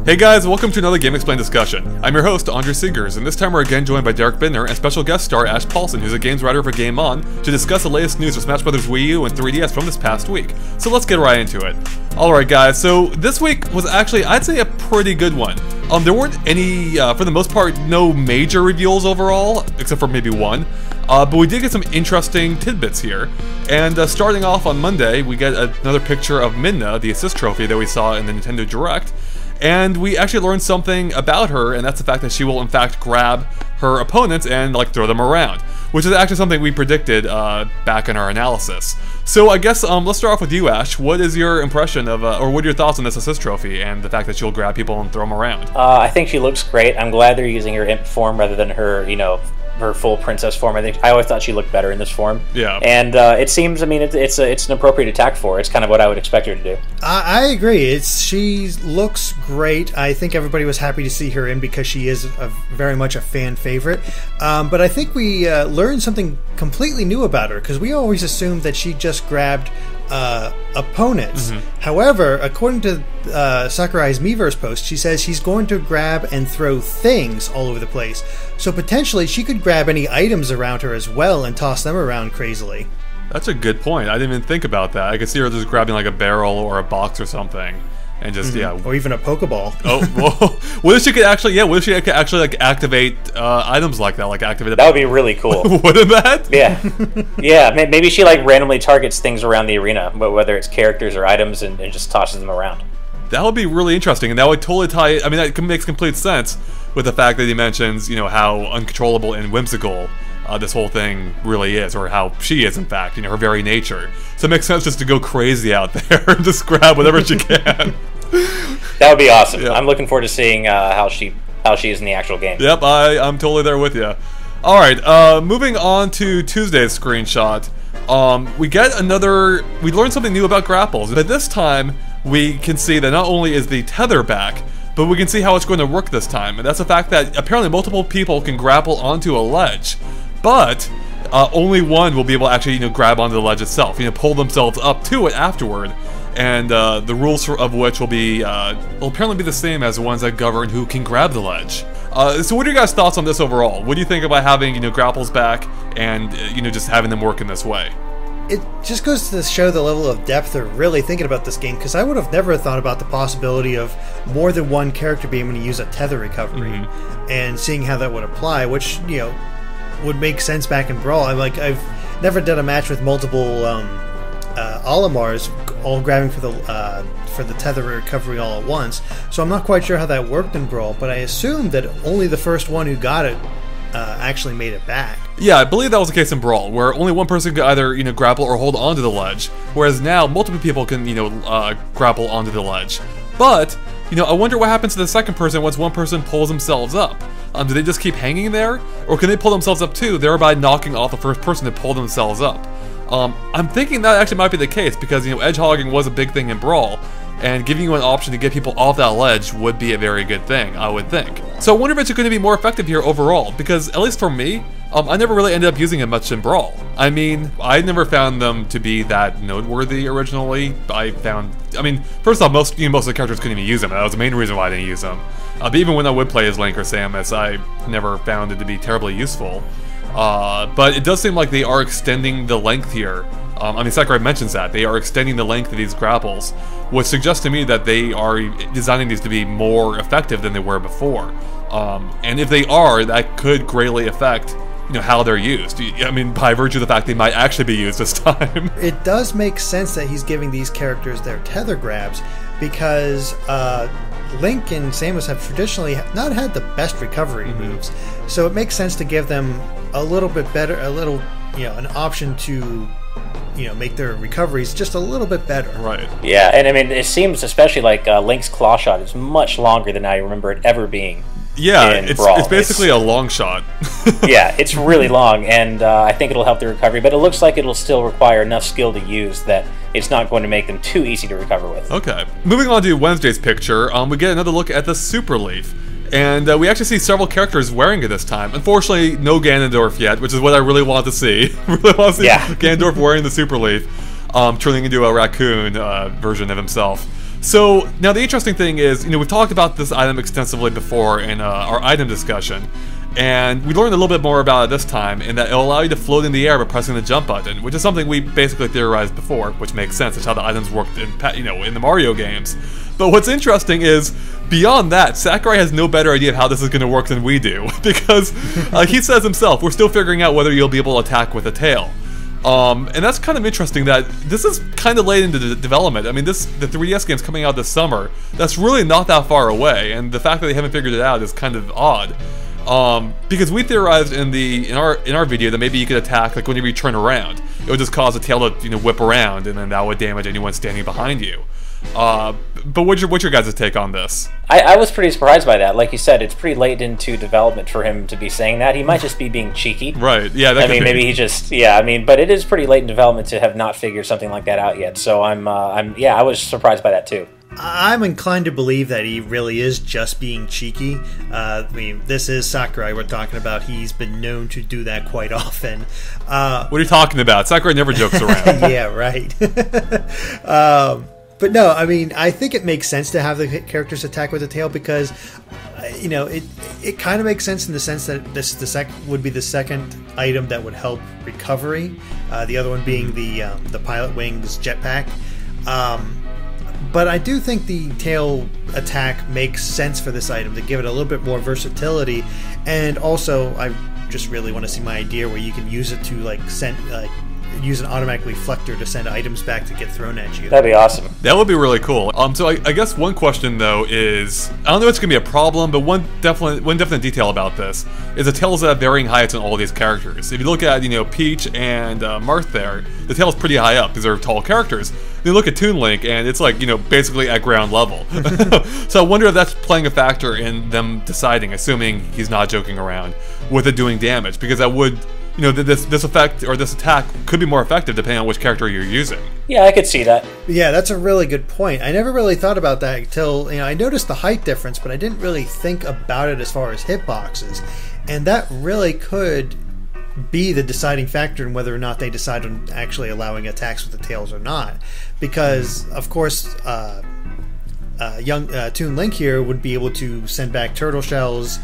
Hey guys, welcome to another GameXplain discussion. I'm your host, Andre Siegers, and this time we're again joined by Derek Bidner and special guest star Ash Paulson, who's a games writer for Game On, to discuss the latest news for Smash Bros. Wii U and 3DS from this past week. So let's get right into it. Alright guys, so this week was actually, I'd say, a pretty good one. There weren't any, for the most part, no major reveals overall, except for maybe one. But we did get some interesting tidbits here. And starting off on Monday, we get another picture of Midna, the assist trophy that we saw in the Nintendo Direct. And we actually learned something about her, and that's the fact that she will in fact grab her opponents and like throw them around, which is actually something we predicted back in our analysis. So I guess let's start off with you, Ash. What is your impression of, or what are your thoughts on this assist trophy and the fact that she'll grab people and throw them around? I think she looks great. I'm glad they're using her imp form rather than her, her full princess form. I always thought she looked better in this form. Yeah. And it seems, I mean, it's an appropriate attack for her. It's kind of what I would expect her to do. I agree. She looks great. I think everybody was happy to see her in because she is very much a fan favorite. But I think we learned something completely new about her because we always assumed that she just grabbed opponents. Mm-hmm. However, according to Sakurai's Miiverse post, she says she's going to grab and throw things all over the place. So potentially she could grab any items around her as well and toss them around crazily. That's a good point. I didn't even think about that. I could see her just grabbing like a barrel or a box or something. And just, yeah. Or even a Pokeball. Oh, well, what if she could actually, like activate items like that, like activate That would be really cool. Wouldn't that? Yeah. Yeah, maybe she like randomly targets things around the arena, whether it's characters or items, and just tosses them around. That would be really interesting, and that would totally tie, I mean, that makes complete sense with the fact that he mentions, how uncontrollable and whimsical this whole thing really is, or how she is, in fact, her very nature. So it makes sense just to go crazy out there and just grab whatever she can. That would be awesome. Yep. I'm looking forward to seeing how she is in the actual game. Yep, I'm totally there with you. Alright, moving on to Tuesday's screenshot. We learned something new about grapples, but this time we can see that not only is the tether back, but we can see how it's going to work this time, and that's the fact that apparently multiple people can grapple onto a ledge, but only one will be able to actually, grab onto the ledge itself, pull themselves up to it afterward, and the rules of which will apparently be the same as the ones that govern who can grab the ledge. So what are your guys' thoughts on this overall? What do you think about having, grapples back and, just having them work in this way? It just goes to show the level of depth they're really thinking about this game, because I would have never thought about the possibility of more than one character being able to use a tether recovery, and seeing how that would apply, which, would make sense back in Brawl. I've never done a match with multiple Olimars all grabbing for the tether recovery all at once, so I'm not quite sure how that worked in Brawl, but I assumed that only the first one who got it actually made it back. Yeah, I believe that was the case in Brawl, where only one person could either, grapple or hold onto the ledge, whereas now multiple people can, grapple onto the ledge. But, I wonder what happens to the second person once one person pulls themselves up. Do they just keep hanging there? Or can they pull themselves up too, thereby knocking off the first person to pull themselves up? I'm thinking that actually might be the case, because, edge hogging was a big thing in Brawl, and giving you an option to get people off that ledge would be a very good thing, I would think. So I wonder if it's going to be more effective here overall, because at least for me, I never really ended up using it much in Brawl. I mean, I never found them to be that noteworthy originally. First off, most of the characters couldn't even use them, and that was the main reason why I didn't use them. But even when I would play as Link or Samus, I never found it to be terribly useful. But it does seem like they are extending the length here. Sakurai mentions that. They are extending the length of these grapples, which suggests to me that they are designing these to be more effective than they were before. And if they are, that could greatly affect, how they're used. By virtue of the fact they might actually be used this time. It does make sense that he's giving these characters their tether grabs, because Link and Samus have traditionally not had the best recovery moves. So it makes sense to give them a little bit better, an option to make their recoveries just a little bit better. Right. Yeah, and it seems especially like Link's claw shot is much longer than I remember it ever being. Yeah, it's basically a long shot. Yeah, it's really long, and I think it'll help the recovery, but it looks like it'll still require enough skill to use that it's not going to make them too easy to recover with. Okay. Moving on to Wednesday's picture, we get another look at the Super Leaf. And we actually see several characters wearing it this time. Unfortunately, no Ganondorf yet, which is what I really want to see. Really want to see Ganondorf wearing the Super Leaf, turning into a raccoon version of himself. So, now the interesting thing is, we've talked about this item extensively before in our item discussion, and we learned a little bit more about it this time, in that it'll allow you to float in the air by pressing the jump button, which is something we basically theorized before, which makes sense. It's how the items worked in, in the Mario games. But what's interesting is, beyond that, Sakurai has no better idea of how this is going to work than we do, because he says himself, we're still figuring out whether you'll be able to attack with a tail. And that's kind of interesting that this is kind of late into the development. I mean, the 3DS game's coming out this summer. That's really not that far away, and the fact that they haven't figured it out is kind of odd. Because we theorized in our video that maybe you could attack like whenever you turn around, it would just cause a tail to whip around, and then that would damage anyone standing behind you. But what's your guys' take on this? I was pretty surprised by that. Like you said, it's pretty late into development for him to be saying that. He might just be being cheeky. Right, yeah. Maybe he just, but it is pretty late in development to have not figured something like that out yet. So I was surprised by that too. I'm inclined to believe that he really is just being cheeky. This is Sakurai we're talking about. He's been known to do that quite often. What are you talking about? Sakurai never jokes around. Yeah, right. But no, I think it makes sense to have the characters attack with the tail because, it kind of makes sense in the sense that this would be the second item that would help recovery. The other one being the Pilot Wings jetpack. But I do think the tail attack makes sense for this item to give it a little bit more versatility, and also I just really want to see my idea where you can use it to use an automatic reflector to send items back to get thrown at you. That'd be awesome. That would be really cool. So I guess one question though is, I don't know if it's gonna be a problem, but one definite detail about this is the tails have varying heights on all of these characters. If you look at Peach and Marth there, the tail's pretty high up because they're tall characters. Then you look at Toon Link and it's like basically at ground level. So I wonder if that's playing a factor in them deciding, assuming he's not joking around, with it doing damage, because that would. This effect or this attack could be more effective depending on which character you're using. Yeah, I could see that. Yeah, that's a really good point. I never really thought about that until I noticed the height difference, but I didn't really think about it as far as hitboxes, and that really could be the deciding factor in whether or not they decide on actually allowing attacks with the tails or not. Because of course, young Toon Link here would be able to send back turtle shells.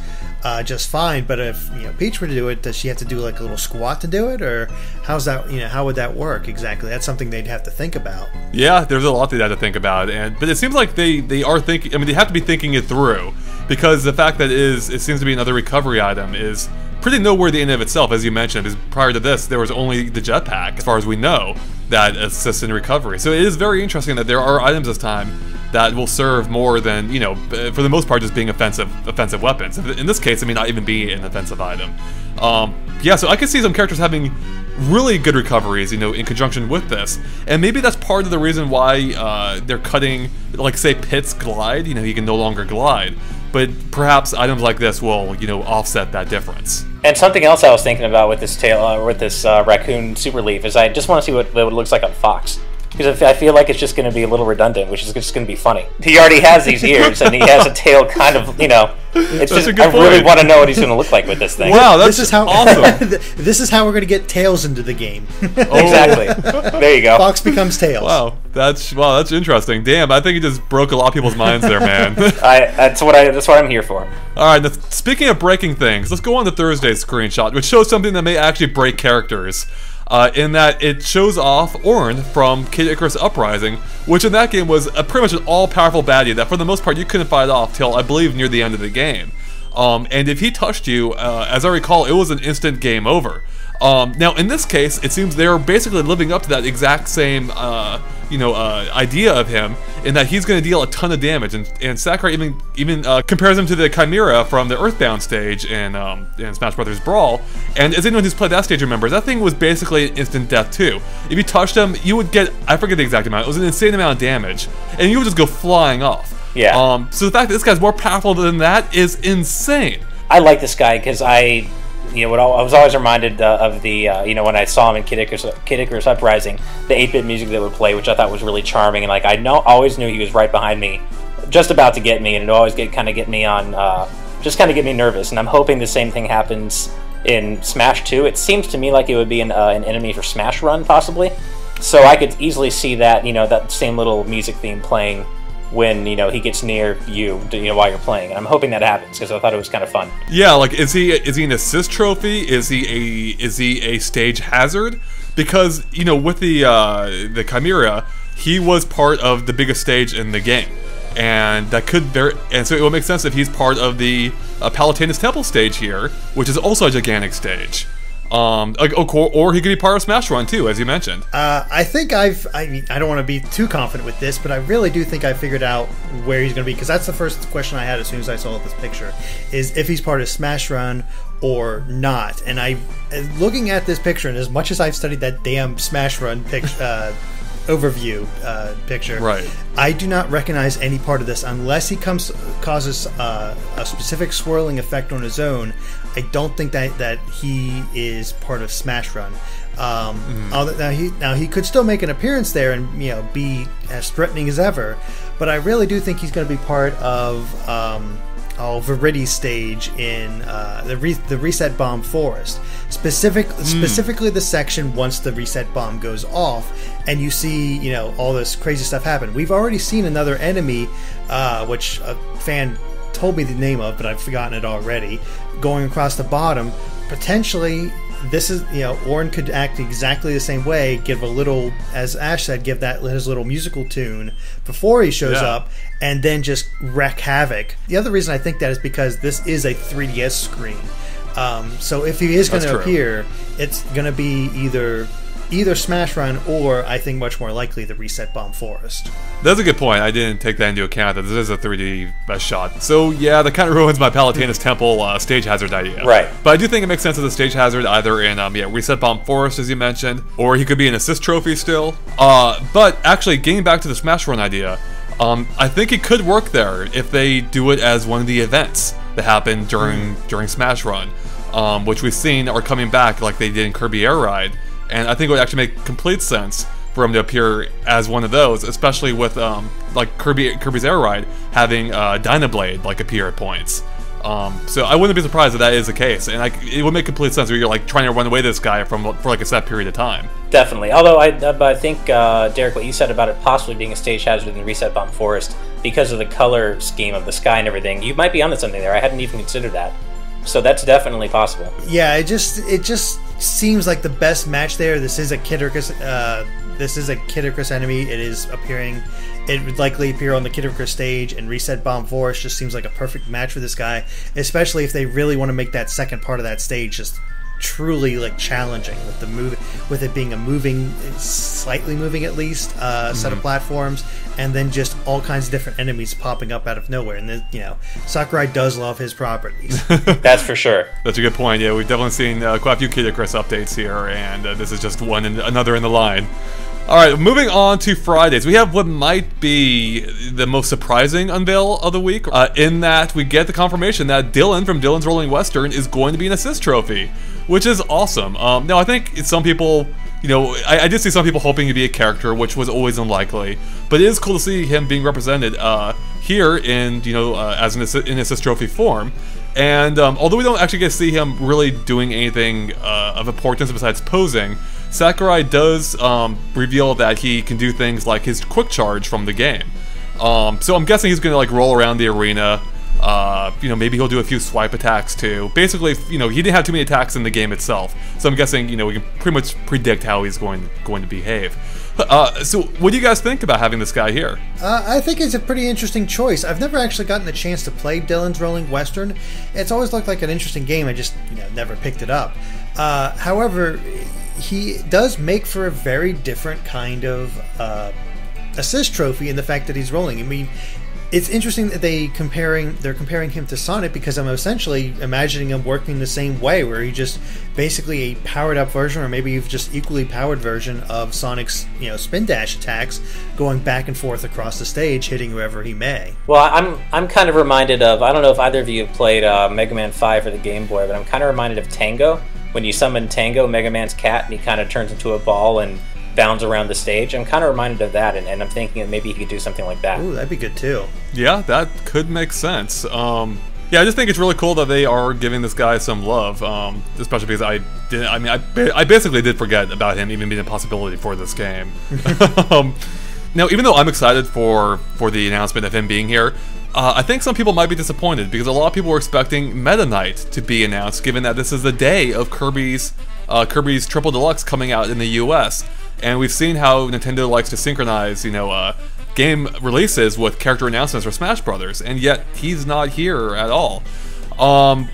Just fine, but if Peach were to do it, does she have to do like a little squat to do it, or how's that? How would that work exactly? That's something they'd have to think about. Yeah, there's a lot they'd have to think about, but it seems like they are thinking. I mean, they have to be thinking it through, because the fact that it seems to be another recovery item is pretty noteworthy in and of itself, as you mentioned. Because prior to this, there was only the jetpack, as far as we know, that assists in recovery. So it is very interesting that there are items this time that will serve more than, for the most part, just being offensive weapons. In this case, not even be an offensive item. So I could see some characters having really good recoveries, in conjunction with this. And maybe that's part of the reason why they're cutting, like, say, Pit's glide. He can no longer glide. But perhaps items like this will, offset that difference. And something else I was thinking about with this raccoon super leaf is I just want to see what it looks like on Fox. Because I feel like it's just going to be a little redundant, which is just going to be funny. He already has these ears, and he has a tail kind of, It's just, I really want to know what he's going to look like with this thing. Wow, this is how awesome. This is how we're going to get Tails into the game. Exactly. There you go. Fox becomes Tails. Wow, that's interesting. Damn, I think you just broke a lot of people's minds there, man. That's what I'm here for. All right, now, speaking of breaking things, let's go on to Thursday's screenshot, which shows something that may actually break characters. In that it shows off Orne from Kid Icarus Uprising, which in that game was pretty much an all-powerful baddie that for the most part you couldn't fight off till I believe near the end of the game. And if he touched you, as I recall, it was an instant game over. Now in this case, it seems they're basically living up to that exact same idea of him, in that he's going to deal a ton of damage, and Sakurai even compares him to the Chimera from the Earthbound stage in Smash Bros. Brawl. And as anyone who's played that stage remembers, that thing was basically instant death too. If you touched him, you would get, I forget the exact amount, it was an insane amount of damage, and you would just go flying off. Yeah. So the fact that this guy's more powerful than that is insane. I like this guy because I was always reminded of the, when I saw him in Kid Icarus Uprising, the 8-bit music that would play, which I thought was really charming, and like always knew he was right behind me, just about to get me, and it always kind of get me nervous. And I'm hoping the same thing happens in Smash 2. It seems to me like it would be an enemy for Smash Run, possibly. So I could easily see that, that same little music theme playing when he gets near you, while you're playing. And I'm hoping that happens because I thought it was kind of fun. Yeah, like is he an assist trophy? Is he a stage hazard? Because with the Chimera, he was part of the biggest stage in the game, and so it would make sense if he's part of the Palatinus Temple stage here, which is also a gigantic stage. Or he could be part of Smash Run too, as you mentioned. I think I don't want to be too confident with this, but I really do think I figured out where he's going to be, because that's the first question I had as soon as I saw this picture, is if he's part of Smash Run or not. And looking at this picture, and as much as I've studied that damn Smash Run overview picture, right, I do not recognize any part of this unless he causes a specific swirling effect on his own. I don't think that he is part of Smash Run. Now he could still make an appearance there and be as threatening as ever, but I really do think he's going to be part of Viridi's stage in the Reset Bomb Forest, specifically the section once the Reset Bomb goes off, and you see all this crazy stuff happen. We've already seen another enemy, which a fan told me the name of, but I've forgotten it already, going across the bottom. Potentially, this is, Orne could act exactly the same way, give a little, as Ash said, give that his little musical tune before he shows up, and then just wreak havoc. The other reason I think that is because this is a 3DS screen. So if he is going to appear, it's going to be either Smash Run or, I think much more likely, the Reset Bomb Forest. That's a good point. I didn't take that into account, that this is a 3D shot. So yeah, that kind of ruins my Palatinus Temple stage hazard idea. Right. But I do think it makes sense as a stage hazard either in Reset Bomb Forest, as you mentioned, or he could be an assist trophy still. But actually, getting back to the Smash Run idea, I think it could work there if they do it as one of the events that happen during Smash Run, which we've seen are coming back like they did in Kirby Air Ride. And I think it would actually make complete sense for him to appear as one of those, especially with like Kirby's Air Ride having Dynablade appear at points. So I wouldn't be surprised if that is the case, and it would make complete sense where you're trying to run away this guy for a set period of time. Definitely. Although I think Derek, what you said about it possibly being a stage hazard in the Reset Bomb Forest because of the color scheme of the sky and everything, you might be onto something there. I hadn't even considered that. So that's definitely possible. Yeah, it just seems like the best match there. This is a Kid Icarus enemy. It is appearing. It would likely appear on the Kid Icarus stage, and Reset Bomb Forest just seems like a perfect match for this guy, especially if they really want to make that second part of that stage just truly challenging with it being a slightly moving at least set of platforms, and then just all kinds of different enemies popping up out of nowhere. And then Sakurai does love his properties. That's for sure. That's a good point. Yeah, we've definitely seen quite a few Kid Icarus updates here, and this is just another in the line. Alright, moving on to Fridays. We have what might be the most surprising unveil of the week, in that we get the confirmation that Dillon from Dillon's Rolling Western is going to be an assist trophy, which is awesome. Now, I think some people, I did see some people hoping to be a character, which was always unlikely, but it is cool to see him being represented here in, as an assist trophy form. And although we don't actually get to see him really doing anything of importance besides posing, Sakurai does reveal that he can do things like his quick charge from the game. So I'm guessing he's going to roll around the arena. Maybe he'll do a few swipe attacks too. Basically, he didn't have too many attacks in the game itself, so I'm guessing we can pretty much predict how he's going to behave. So what do you guys think about having this guy here? I think it's a pretty interesting choice. I've never actually gotten the chance to play Dillon's Rolling Western. It's always looked like an interesting game. I just never picked it up. However, he does make for a very different kind of assist trophy in the fact that he's rolling. I mean, it's interesting that they're comparing him to Sonic, because I'm essentially imagining him working the same way, where he's just basically a powered up version, or maybe just equally powered version of Sonic's spin dash attacks, going back and forth across the stage, hitting whoever he may. Well, I'm kind of reminded of, I don't know if either of you have played Mega Man 5 for the Game Boy, but I'm kind of reminded of Tango. When you summon Tango, Mega Man's cat, and he kind of turns into a ball and bounds around the stage. I'm kind of reminded of that, and I'm thinking that maybe he could do something like that. Ooh, that'd be good too. Yeah, that could make sense. Yeah, I just think it's really cool that they are giving this guy some love, especially because I basically did forget about him even being a possibility for this game. Now, even though I'm excited for the announcement of him being here, I think some people might be disappointed because a lot of people were expecting Meta Knight to be announced, given that this is the day of Kirby's Triple Deluxe coming out in the US. And we've seen how Nintendo likes to synchronize, game releases with character announcements for Smash Brothers, and yet he's not here at all.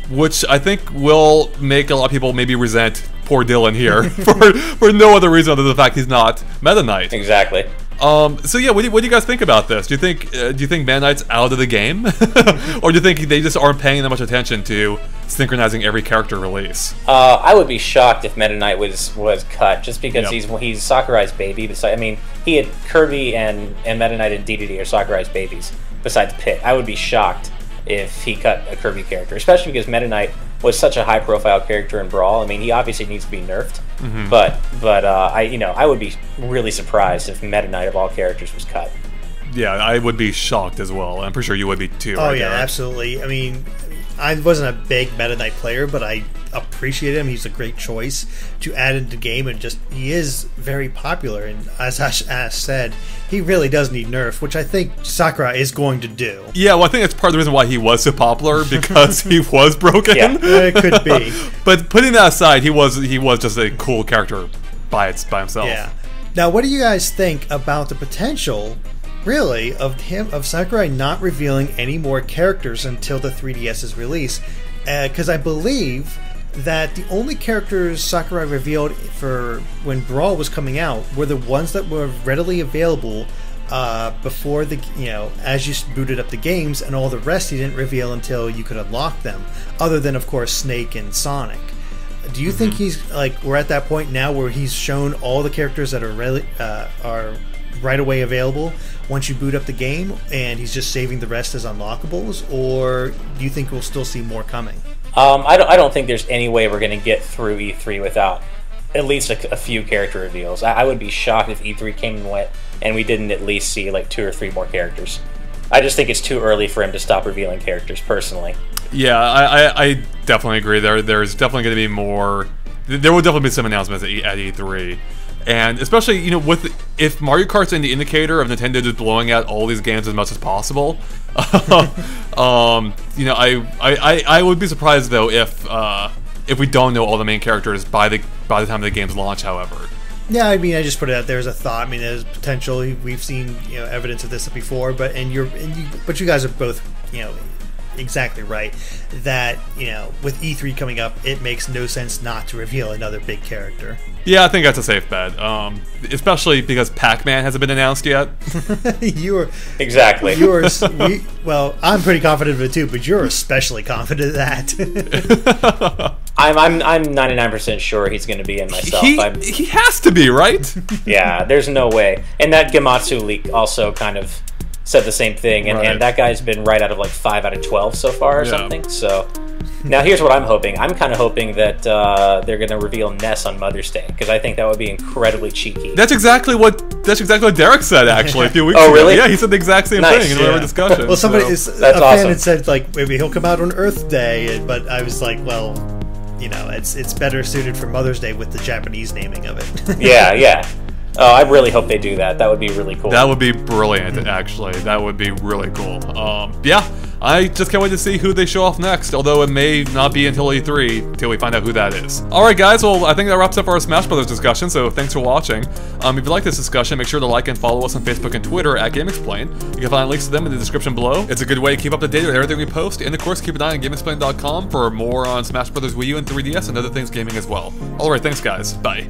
Which I think will make a lot of people maybe resent poor Dillon here for no other reason other than the fact he's not Meta Knight. Exactly. So yeah, what do you guys think about this? Do you think Meta Knight's out of the game, or do you think they just aren't paying that much attention to synchronizing every character release? I would be shocked if Meta Knight was cut, just because he's Sakurai's baby. I mean, he had Kirby and Meta Knight and DDD are Sakurai's babies. Besides Pit, I would be shocked if he cut a Kirby character, especially because Meta Knight was such a high-profile character in Brawl. I mean, he obviously needs to be nerfed, but I would be really surprised if Meta Knight of all characters was cut. Yeah, I would be shocked as well. I'm pretty sure you would be too. Oh yeah, absolutely. I mean, I wasn't a big Meta Knight player, but I appreciate him. He's a great choice to add into the game, and he is very popular. And as Ash said, he really does need nerf, which I think Sakurai is going to do. Yeah, well, I think that's part of the reason why he was so popular, because he was broken. Yeah, it could be. But putting that aside, he was just a cool character by himself. Yeah. Now, what do you guys think about the potential, really, of Sakurai not revealing any more characters until the 3DS's release? Because I believe that the only characters Sakurai revealed for when Brawl was coming out were the ones that were readily available before as you booted up the games, and all the rest he didn't reveal until you could unlock them, other than of course Snake and Sonic. Do you think we're at that point now where he's shown all the characters that are right away available once you boot up the game, and he's just saving the rest as unlockables, or do you think we'll still see more coming? I don't think there's any way we're going to get through E3 without at least a few character reveals. I would be shocked if E3 came and went and we didn't at least see like 2 or 3 more characters. I just think it's too early for him to stop revealing characters, personally. Yeah, I definitely agree. There's definitely going to be more. There will definitely be some announcements at E3. And especially, if Mario Kart's in the indicator of Nintendo just blowing out all these games as much as possible, I would be surprised though if we don't know all the main characters by the time the games launch. However, yeah, I mean, I just put it out there as a thought. I mean, there's potential. We've seen evidence of this before, but you guys are both exactly right that with E3 coming up, it makes no sense not to reveal another big character. Yeah, I think that's a safe bet, especially because Pac-Man hasn't been announced yet. Exactly. Well, I'm pretty confident of it too, but you're especially confident of that. I'm 99% sure he's going to be in myself. He has to be, right? Yeah, there's no way. And that Gematsu leak also kind of said the same thing, and that guy's been right out of like 5 out of 12 so far or something. So now here's what I'm hoping. I'm kind of hoping that they're going to reveal Ness on Mother's Day, because I think that would be incredibly cheeky. That's exactly what Derek said actually a few weeks ago. Oh, really? Yeah, he said the exact same thing in our discussion. Well, a fan had said like maybe he'll come out on Earth Day, but I was like, well, it's better suited for Mother's Day with the Japanese naming of it. Yeah. Oh, I really hope they do that. That would be really cool. That would be brilliant, actually. That would be really cool. Yeah, I just can't wait to see who they show off next, although it may not be until E3 till we find out who that is. Alright guys, well, I think that wraps up our Smash Brothers discussion, so thanks for watching. If you like this discussion, make sure to like and follow us on Facebook and Twitter at GameXplain. You can find links to them in the description below. It's a good way to keep up to date with everything we post, and of course keep an eye on GameXplain.com for more on Smash Brothers Wii U and 3DS and other things gaming as well. Alright, thanks guys. Bye.